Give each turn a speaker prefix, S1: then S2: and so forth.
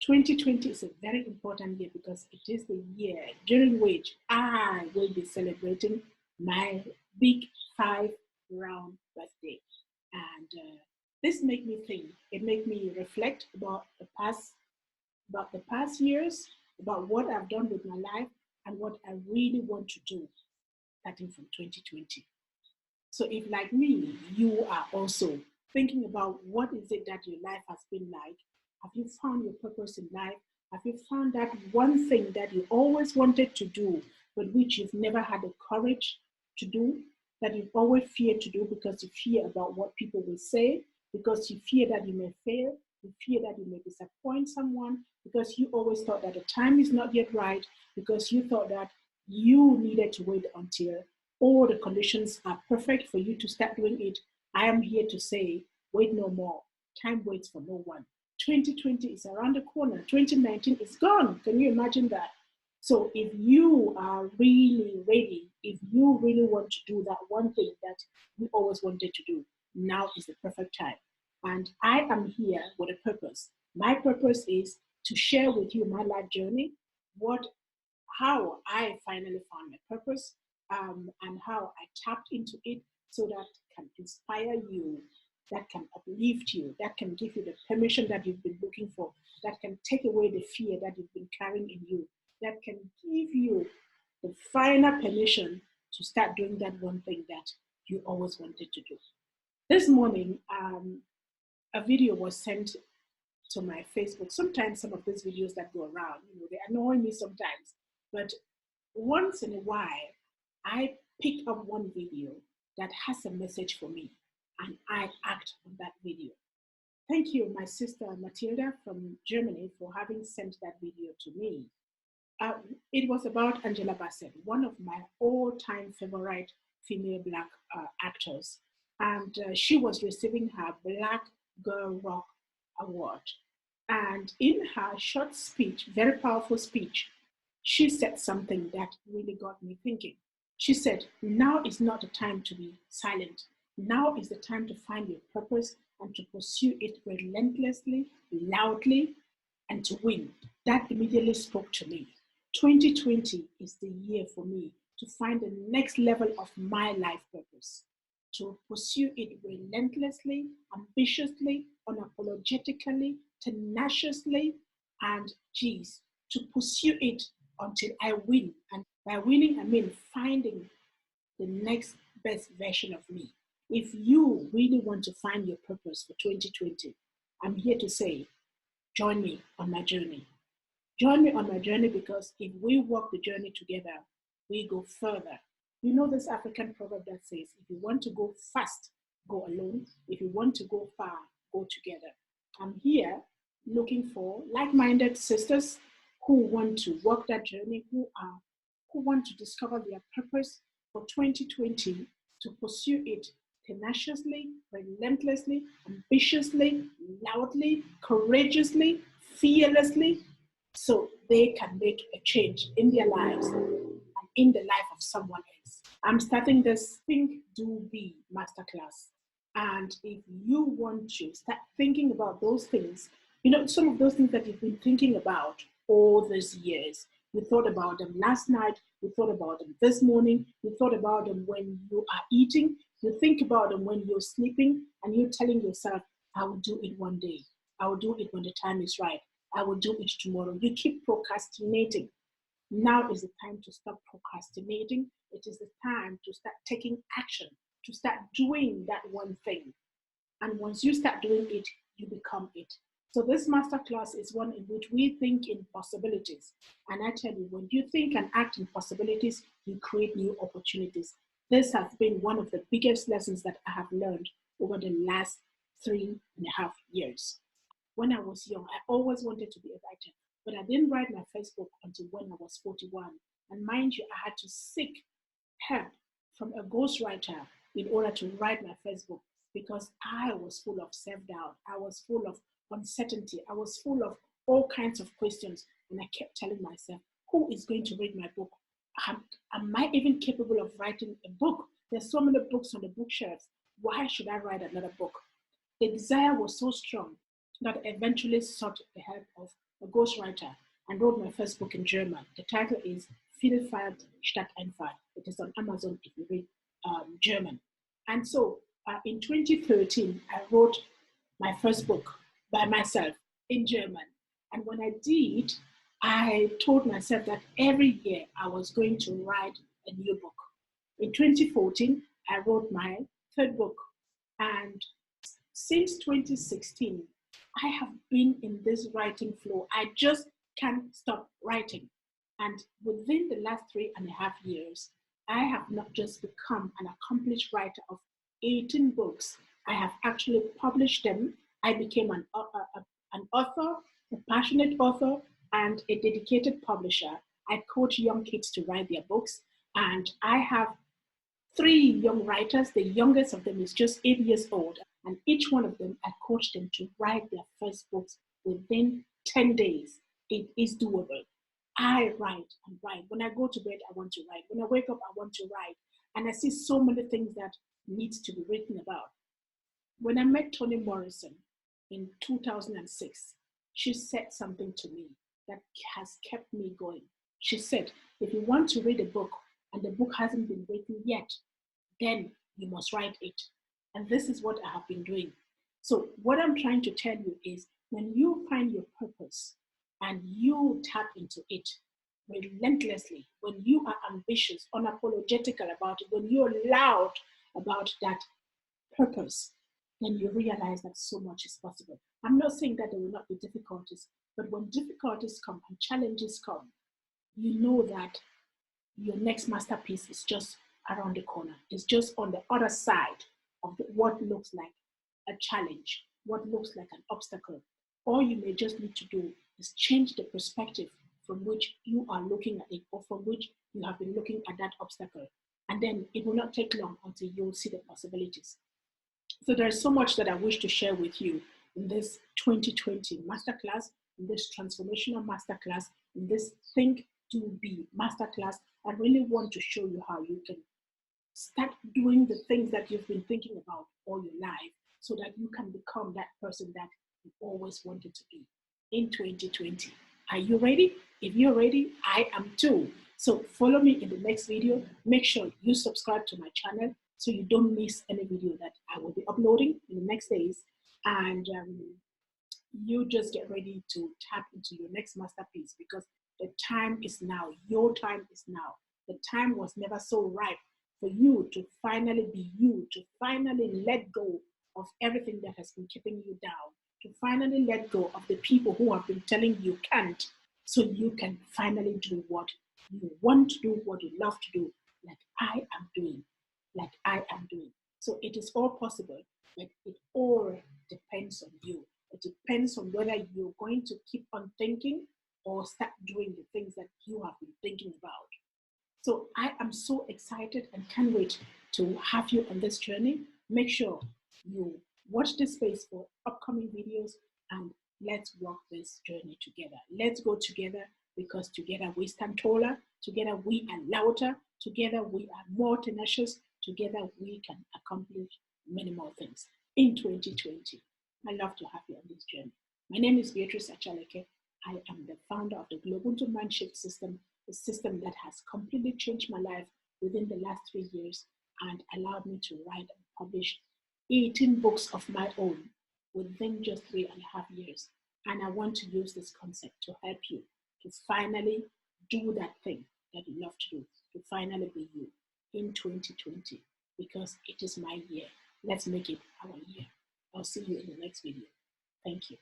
S1: 2020 is a very important year because it is the year during which I will be celebrating my big 5 round birthday. And this made me think, it made me reflect about the past years, about what I've done with my life and what I really want to do starting from 2020. So if like me, you are also thinking about what is it that your life has been like, have you found your purpose in life? Have you found that one thing that you always wanted to do, but which you've never had the courage to do, that you've always feared to do because you fear about what people will say, because you fear that you may fail, you fear that you may disappoint someone, because you always thought that the time is not yet right, because you thought that you needed to wait until all the conditions are perfect for you to start doing it. I am here to say, wait no more. Time waits for no one. 2020 is around the corner. 2019 is gone. Can you imagine that? So if you are really ready, if you really want to do that one thing that you always wanted to do, now is the perfect time. And I am here with a purpose. My purpose is to share with you my life journey, what how I finally found my purpose, and how I tapped into it so that can inspire you, that can uplift you, that can give you the permission that you've been looking for, that can take away the fear that you've been carrying in you, that can give you the final permission to start doing that one thing that you always wanted to do. This morning, a video was sent to my Facebook. Sometimes some of these videos that go around, they annoy me sometimes. But once in a while, I pick up one video that has a message for me and I act on that video. Thank you, my sister Matilda from Germany, for having sent that video to me. It was about Angela Bassett, one of my all-time favorite female Black actors. And she was receiving her Black Girl Rock Award. And in her short speech, very powerful speech, she said something that really got me thinking. She said, now is not the time to be silent. Now is the time to find your purpose and to pursue it relentlessly, loudly, and to win. That immediately spoke to me. 2020 is the year for me to find the next level of my life purpose, to pursue it relentlessly, ambitiously, unapologetically, tenaciously, and geez, to pursue it until I win. And by winning, I mean finding the next best version of me. If you really want to find your purpose for 2020, I'm here to say, join me on my journey. Join me on my journey because if we walk the journey together, we go further. You know this African proverb that says, if you want to go fast, go alone. If you want to go far, go together. I'm here looking for like-minded sisters who want to walk that journey, who want to discover their purpose for 2020, to pursue it tenaciously, relentlessly, ambitiously, loudly, courageously, fearlessly, so they can make a change in their lives and in the life of someone else. I'm starting this Think, Do, Be masterclass. And if you want to start thinking about those things, some of those things that you've been thinking about all these years, you thought about them last night, you thought about them this morning, you thought about them when you are eating, you think about them when you're sleeping, and you're telling yourself, I will do it one day. I will do it when the time is right. I will do it tomorrow. You keep procrastinating. Now is the time to stop procrastinating. It is the time to start taking action, to start doing that one thing. And once you start doing it, you become it. So this masterclass is one in which we think in possibilities. And I tell you, when you think and act in possibilities, you create new opportunities. This has been one of the biggest lessons that I have learned over the last 3.5 years. When I was young, I always wanted to be a writer, but I didn't write my first book until when I was 41. And mind you, I had to seek help from a ghostwriter in order to write my first book because I was full of self-doubt. I was full of uncertainty. I was full of all kinds of questions. And I kept telling myself, who is going to read my book? Am I even capable of writing a book? There's so many books on the bookshelves. Why should I write another book? The desire was so strong that I eventually sought the help of a ghostwriter, and wrote my first book in German. The title is Vielfalt statt Einfalt. It is on Amazon if you read German. And so in 2013, I wrote my first book by myself in German. And when I did, I told myself that every year I was going to write a new book. In 2014, I wrote my third book. And since 2016, I have been in this writing flow. I just can't stop writing. And within the last 3.5 years, I have not just become an accomplished writer of 18 books, I have actually published them. I became an author, a passionate author, and a dedicated publisher. I coach young kids to write their books, and I have 3 young writers. The youngest of them is just 8 years old, and each one of them, I coach them to write their first books within 10 days. It is doable. I write and write. When I go to bed, I want to write. When I wake up, I want to write. And I see so many things that needs to be written about. When I met Toni Morrison in 2006, she said something to me that has kept me going. She said, if you want to read a book and the book hasn't been written yet, then you must write it. And this is what I have been doing. So what I'm trying to tell you is when you find your purpose and you tap into it relentlessly, when you are ambitious, unapologetical about it, when you're loud about that purpose, then you realize that so much is possible. I'm not saying that there will not be difficulties, but when difficulties come and challenges come, you know that your next masterpiece is just around the corner. It's just on the other side of what looks like a challenge, what looks like an obstacle. All you may just need to do is change the perspective from which you are looking at it, or from which you have been looking at that obstacle. And then it will not take long until you'll see the possibilities. So there's so much that I wish to share with you in this 2020 masterclass, in this transformational masterclass, in this Think, Do, Be masterclass. I really want to show you how you can start doing the things that you've been thinking about all your life so that you can become that person that you always wanted to be in 2020. Are you ready? If you're ready, I am too. So follow me in the next video. Make sure you subscribe to my channel so you don't miss any video that I will be uploading in the next days. And you just get ready to tap into your next masterpiece, because the time is now. Your time is now. The time was never so ripe for you to finally be you, to finally let go of everything that has been keeping you down, to finally let go of the people who have been telling you can't, so you can finally do what you want to do, what you love to do, like I am doing. Like I am doing. So it is all possible, but it all depends on you. It depends on whether you're going to keep on thinking or start doing the things that you have been thinking about. So I am so excited and can't wait to have you on this journey. Make sure you watch this space for upcoming videos, and let's walk this journey together. Let's go together, because together we stand taller, together we are louder, together we are more tenacious, together we can accomplish many more things in 2020. I love to have you on this journey. My name is Beatrice Achaleke. I am the founder of the Global Mind Shift System, a system that has completely changed my life within the last 3 years and allowed me to write and publish 18 books of my own within just 3.5 years. And I want to use this concept to help you to finally do that thing that you love to do, to finally be you in 2020, because it is my year. Let's make it our year. I'll see you in the next video. Thank you.